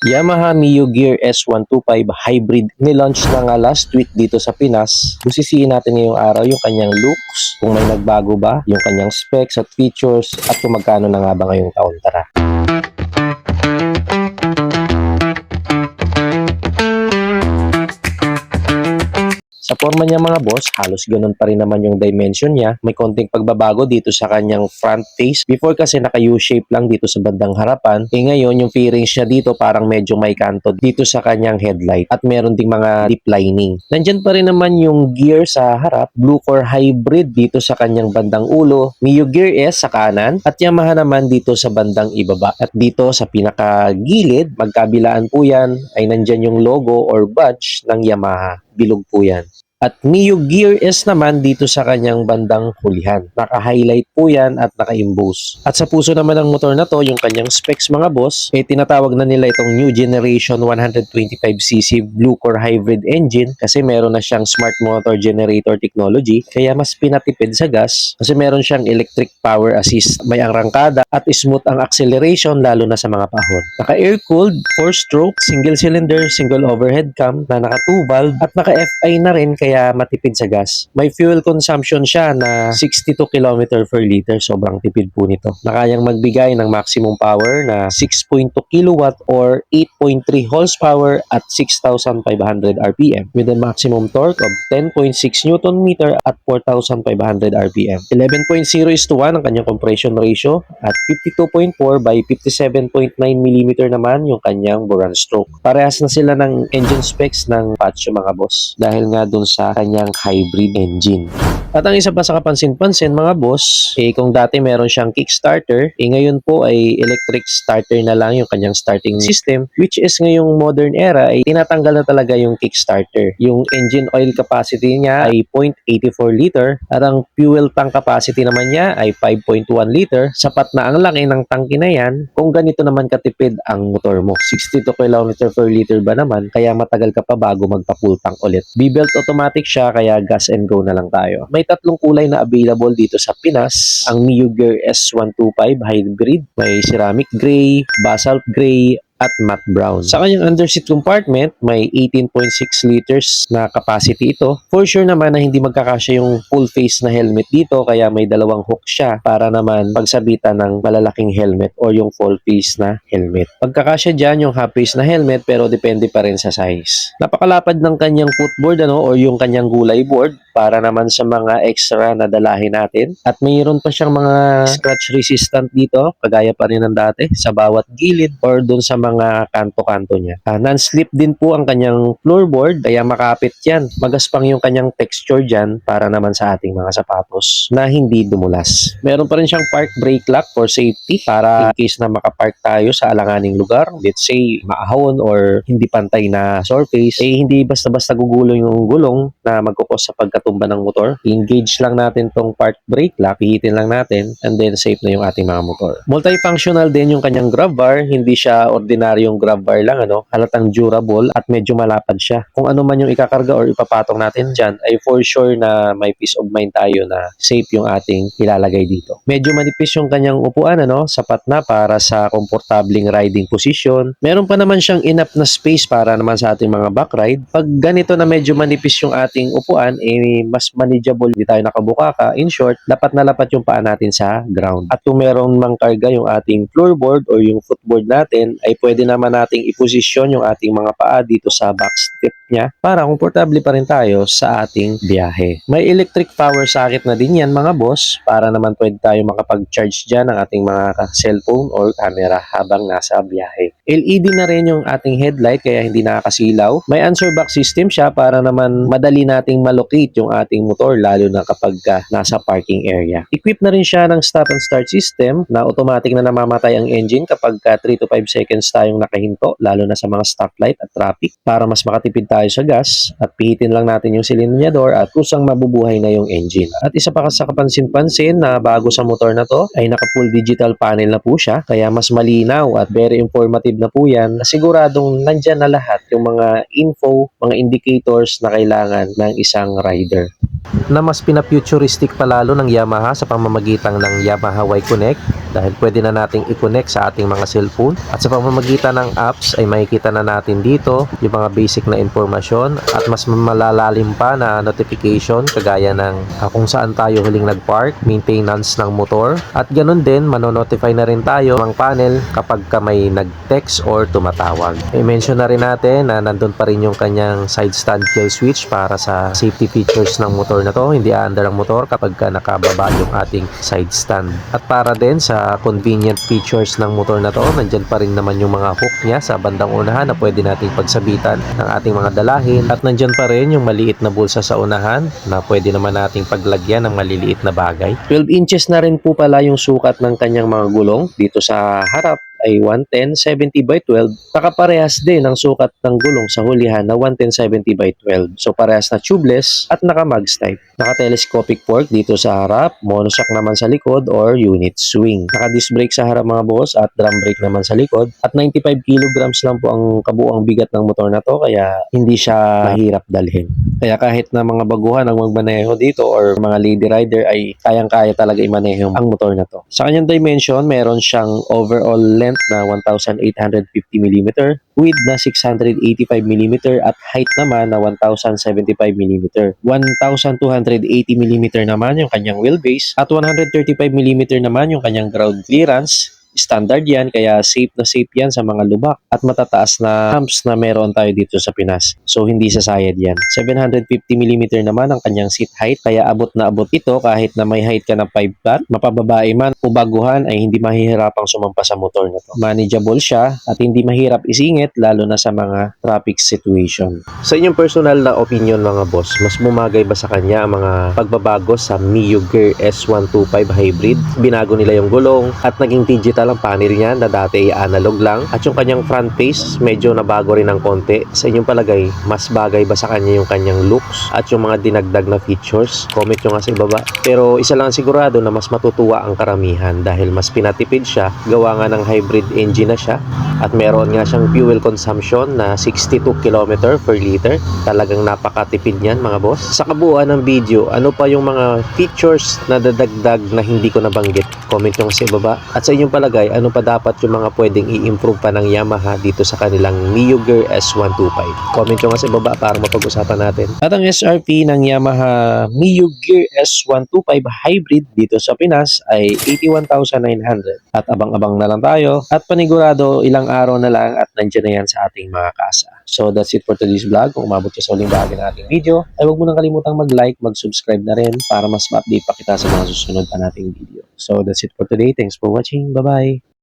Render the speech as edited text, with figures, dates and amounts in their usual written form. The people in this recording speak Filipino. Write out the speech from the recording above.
Yamaha Mio Gear S125 Hybrid nilaunch na nga last week dito sa Pinas. Busisiin natin ngayong araw yung kanyang looks, kung may nagbago ba, yung kanyang specs at features, at kung magkano na nga ba ngayong taon. Tara! Sa forma niya mga boss, halos ganun pa rin naman yung dimension niya. May konting pagbabago dito sa kanyang front face. Before kasi naka U-shape lang dito sa bandang harapan. Ngayon yung fairings niya dito parang medyo may kanto dito sa kanyang headlight. At meron ding mga deep lining. Nandyan pa rin naman yung gear sa harap. Blue Core Hybrid dito sa kanyang bandang ulo. Mio Gear S sa kanan. At Yamaha naman dito sa bandang ibaba. At dito sa pinakagilid, magkabilaan po yan, ay nandyan yung logo or badge ng Yamaha. Bilog po yan. At Mio Gear S naman dito sa kanyang bandang hulihan. Naka-highlight po yan at naka-emboss. At sa puso naman ng motor na to, yung kanyang specs mga boss, tinatawag na nila itong New Generation 125cc Blue Core Hybrid Engine kasi meron na siyang Smart Motor Generator Technology kaya mas pinatipid sa gas kasi meron siyang Electric Power Assist. May arangkada at smooth ang acceleration lalo na sa mga pahon. Naka-air-cooled, 4-stroke, single cylinder, single overhead cam na naka 2 valve at naka-FI na rin kaya matipid sa gas. May fuel consumption siya na 62 km per liter. Sobrang tipid po nito. Nakayang magbigay ng maximum power na 6.2 kW or 8.3 horsepower at 6,500 RPM with a maximum torque of 10.6 Nm at 4,500 RPM. 11.0:1 ang kanyang compression ratio at 52.4 by 57.9 mm naman yung kanyang Buran stroke. Parehas na sila ng engine specs ng Pacho mga boss dahil nga dun sa kanyang hybrid engine. At ang isa pa sa kapansin-pansin mga boss, kung dati meron siyang kickstarter, ngayon po ay electric starter na lang yung kanyang starting system, which is ngayong modern era ay tinatanggal na talaga yung kickstarter. Yung engine oil capacity niya ay 0.84 liter at ang fuel tank capacity naman niya ay 5.1 liter. Sapat na ang laki ng tangke na yan kung ganito naman katipid ang motor mo. 62 km per liter ba naman, kaya matagal ka pa bago magpa-full tank ulit. B-belt automatic siya kaya gas and go na lang tayo. May tatlong kulay na available dito sa Pinas. Ang Mio Gear S125 Hybrid. May ceramic gray, basalt gray, at matte brown. Sa kanyang underseat compartment, may 18.6 liters na capacity ito. For sure naman na hindi magkakasya yung full face na helmet dito kaya may dalawang hook siya para naman pagsabitan ng malalaking helmet or yung full face na helmet. Pagkakasya dyan yung half face na helmet pero depende pa rin sa size. Napakalapad ng kanyang footboard or yung kanyang gulay board para naman sa mga extra na dalahin natin. At mayroon pa siyang mga scratch resistant dito kagaya pa rin ng dati sa bawat gilid or dun sa mga kanto-kanto niya. Non-slip din po ang kanyang floorboard kaya makapit yan. Magaspang yung kanyang texture dyan para naman sa ating mga sapatos na hindi dumulas. Meron pa rin siyang park brake lock for safety para in case na makapark tayo sa alanganing lugar. Let's say maahon or hindi pantay na surface, hindi basta-basta gugulong yung gulong na magkukos sa pagkatumba ng motor. Engage lang natin tong park brake lock, pihitin lang natin and then safe na yung ating mga motor. Multifunctional din yung kanyang grab bar. Hindi siya ordinaryong grab bar lang, halatang durable at medyo malapad siya. Kung ano man yung ikakarga or ipapatong natin dyan, ay for sure na may peace of mind tayo na safe yung ating ilalagay dito. Medyo manipis yung kanyang upuan, sapat na para sa komportabling riding position. Meron pa naman siyang enough na space para naman sa ating mga back ride. Pag ganito na medyo manipis yung ating upuan, mas manageable, di tayo nakabukaka. In short, lapat na lapat yung paa natin sa ground. At kung meron mang karga yung ating floorboard or yung footboard natin, ay pwede naman nating iposisyon yung ating mga paa dito sa back step niya para komportable pa rin tayo sa ating biyahe. May electric power socket na din yan mga boss para naman pwede tayo makapag-charge dyan ng ating mga cellphone or camera habang nasa biyahe. LED na rin yung ating headlight kaya hindi nakakasilaw. May answer box system siya para naman madali nating malocate yung ating motor lalo na kapag nasa parking area. Equipped na rin siya ng stop and start system na automatic na namamatay ang engine kapag 3 to 5 seconds tayong nakahinto lalo na sa mga stoplight at traffic para mas makatipid tayo sa gas at pihitin lang natin yung silindro at kusang mabubuhay na yung engine. At isa pa sa kapansin-pansin na bago sa motor na to ay naka full digital panel na po siya kaya mas malinaw at very informative na po yan na siguradong nandyan na lahat yung mga info, mga indicators na kailangan ng isang rider. na mas pinafuturistic palalo ng Yamaha sa pamamagitan ng Yamaha Y Connect dahil pwede na nating i-connect sa ating mga cellphone at sa pamamagitan ng apps ay makikita na natin dito yung mga basic na impormasyon at mas malalalim pa na notification kagaya ng kung saan tayo huling nagpark, maintenance ng motor at ganun din manonotify na rin tayo ng panel kapag ka may nag-text or tumatawag. I-mention na rin natin na nandun pa rin yung kanyang side stand kill switch para sa safety features ng motor na to, hindi aandar ang motor kapag ka nakababa yung ating side stand. At para din sa convenient features ng motor na to, nandyan pa rin naman yung mga hook niya sa bandang unahan na pwede nating pagsabitan ng ating mga dalahin at nandyan pa rin yung maliit na bulsa sa unahan na pwede naman nating paglagyan ng maliliit na bagay. 12 inches na rin po pala yung sukat ng kanyang mga gulong dito sa harap ay 110/70 by 12. Nakaparehas din ang sukat ng gulong sa hulihan na 110/70 by 12. So parehas na tubeless at naka-mags type. Naka-telescopic fork dito sa harap, monoshock naman sa likod or unit swing. Naka-disc brake sa harap mga boss at drum brake naman sa likod. At 95 kilograms lang po ang kabuuang bigat ng motor na to kaya hindi siya mahirap dalhin. Kaya kahit na mga baguhan ang magmaneho dito or mga lady rider ay kayang-kaya talaga imaneho ang motor na to. Sa kanyang dimension, meron siyang overall length na 1,850 mm, width na 685 mm at height naman na 1,075 mm. 1,280 mm naman yung kanyang wheelbase at 135 mm naman yung kanyang ground clearance. Standard yan, kaya safe yan sa mga lubak at matataas na humps na meron tayo dito sa Pinas. So, hindi sasayad yan. 750mm naman ang kanyang seat height, kaya abot na abot ito kahit na may height ka ng 5 flat, mapababae man o baguhan ay hindi mahihirapang sumampa sa motor na to. Manageable siya at hindi mahirap isingit lalo na sa mga traffic situation. Sa inyong personal na opinion mga boss, mas bumagay ba sa kanya ang mga pagbabago sa Mio Gear S125 Hybrid? Binago nila yung gulong at naging digital ang panel niya na dati analog lang at yung kanyang front face medyo nabago rin ng konti. Sa inyong palagay, mas bagay ba sa kanya yung kanyang looks at yung mga dinagdag na features? Comment nyo nga sa ibaba. Pero isa lang sigurado na mas matutuwa ang karamihan dahil mas pinatipid siya, gawa nga ng hybrid engine na siya at meron nga siyang fuel consumption na 62 km per liter. Talagang napakatipid niyan mga boss. Sa kabuuan ng video, ano pa yung mga features na dadagdag na hindi ko nabanggit? Comment nyo nga sa ibaba. At sa inyong palagay, ano pa dapat yung mga pwedeng i-improve pa ng Yamaha dito sa kanilang Mio Gear S125? Comment nyo nga sa ibaba para mapag-usapan natin. At ang SRP ng Yamaha Mio Gear S125 Hybrid dito sa Pinas ay 81,900. At abang-abang na lang tayo at panigurado ilang araw na lang at nandiyan na yan sa ating mga kasa. So that's it for today's vlog. Kung umabot ka sa uling bahagi ng ating video, ay huwag mo nang kalimutang mag-like, mag-subscribe na rin para mas ma-update pa kita sa mga susunod pa nating video. So that's it for today. Thanks for watching. Bye-bye!